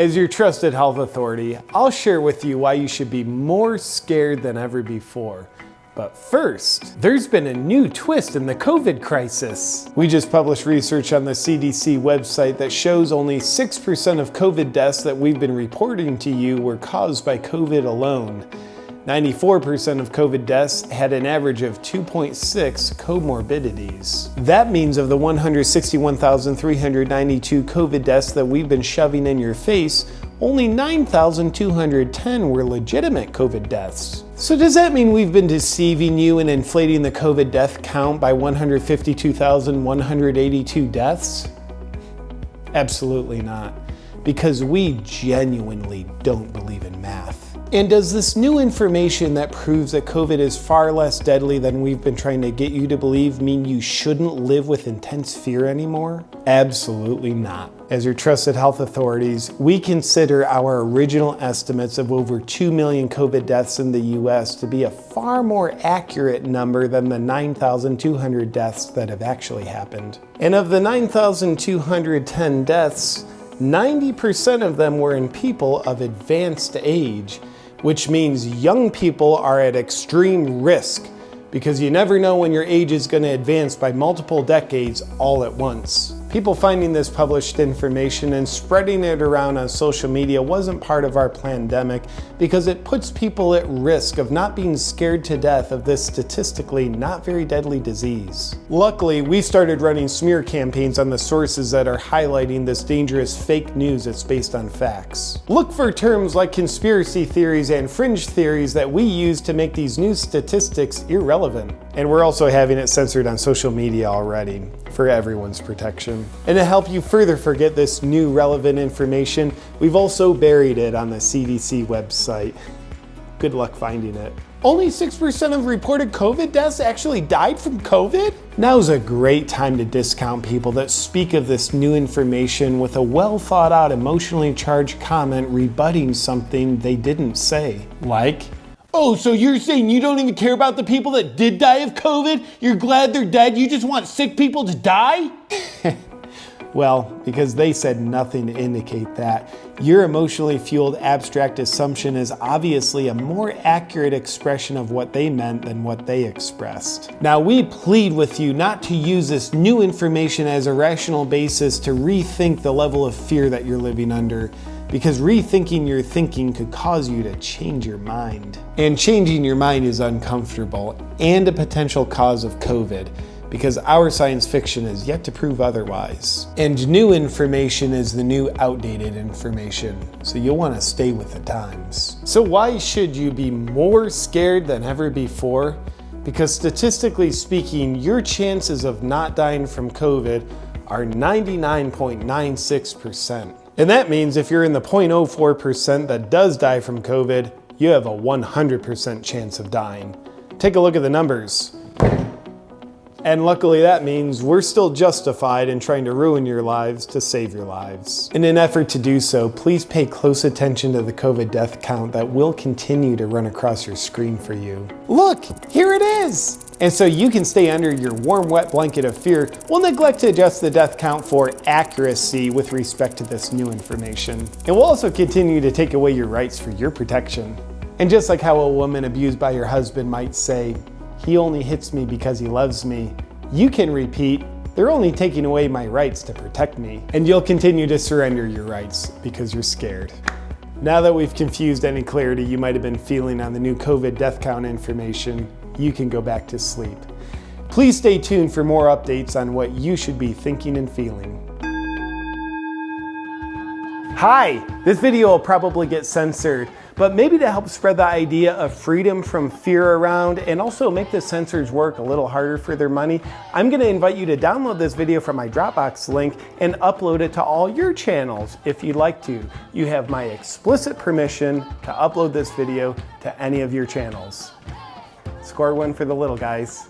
As your trusted health authority, I'll share with you why you should be more scared than ever before. But first, there's been a new twist in the COVID crisis. We just published research on the CDC website that shows only 6% of COVID deaths that we've been reporting to you were caused by COVID alone. 94% of COVID deaths had an average of 2.6 comorbidities. That means of the 161,392 COVID deaths that we've been shoving in your face, only 9,210 were legitimate COVID deaths. So does that mean we've been deceiving you and inflating the COVID death count by 152,182 deaths? Absolutely not, because we genuinely don't believe in math. And does this new information that proves that COVID is far less deadly than we've been trying to get you to believe mean you shouldn't live with intense fear anymore? Absolutely not. As your trusted health authorities, we consider our original estimates of over 2 million COVID deaths in the US to be a far more accurate number than the 9,200 deaths that have actually happened. And of the 9,210 deaths, 90% of them were in people of advanced age, which means young people are at extreme risk because you never know when your age is going to advance by multiple decades all at once. People finding this published information and spreading it around on social media wasn't part of our pandemic because it puts people at risk of not being scared to death of this statistically not very deadly disease. Luckily, we started running smear campaigns on the sources that are highlighting this dangerous fake news that's based on facts. Look for terms like conspiracy theories and fringe theories that we use to make these new statistics irrelevant. And we're also having it censored on social media already for everyone's protection. And to help you further forget this new relevant information, we've also buried it on the CDC website. Good luck finding it. Only 6% of reported COVID deaths actually died from COVID? Now's a great time to discount people that speak of this new information with a well thought out, emotionally charged comment rebutting something they didn't say. Like, oh, so you're saying you don't even care about the people that did die of COVID? You're glad they're dead, you just want sick people to die? Well, because they said nothing to indicate that. Your emotionally fueled abstract assumption is obviously a more accurate expression of what they meant than what they expressed. Now, we plead with you not to use this new information as a rational basis to rethink the level of fear that you're living under, because rethinking your thinking could cause you to change your mind. And changing your mind is uncomfortable and a potential cause of COVID, because our science fiction is yet to prove otherwise. And new information is the new outdated information, so you'll want to stay with the times. So why should you be more scared than ever before? Because statistically speaking, your chances of not dying from COVID are 99.96%. And that means if you're in the 0.04% that does die from COVID, you have a 100% chance of dying. Take a look at the numbers. And luckily that means we're still justified in trying to ruin your lives to save your lives. In an effort to do so, please pay close attention to the COVID death count that will continue to run across your screen for you. Look, here it is! And so you can stay under your warm, wet blanket of fear, we'll neglect to adjust the death count for accuracy with respect to this new information. And we'll also continue to take away your rights for your protection. And just like how a woman abused by her husband might say, "He only hits me because he loves me," you can repeat, "They're only taking away my rights to protect me." And you'll continue to surrender your rights because you're scared. Now that we've confused any clarity you might have been feeling on the new COVID death count information, you can go back to sleep. Please stay tuned for more updates on what you should be thinking and feeling. Hi, this video will probably get censored, but maybe to help spread the idea of freedom from fear around and also make the censors work a little harder for their money, I'm going to invite you to download this video from my Dropbox link and upload it to all your channels if you'd like to. You have my explicit permission to upload this video to any of your channels. Score one for the little guys.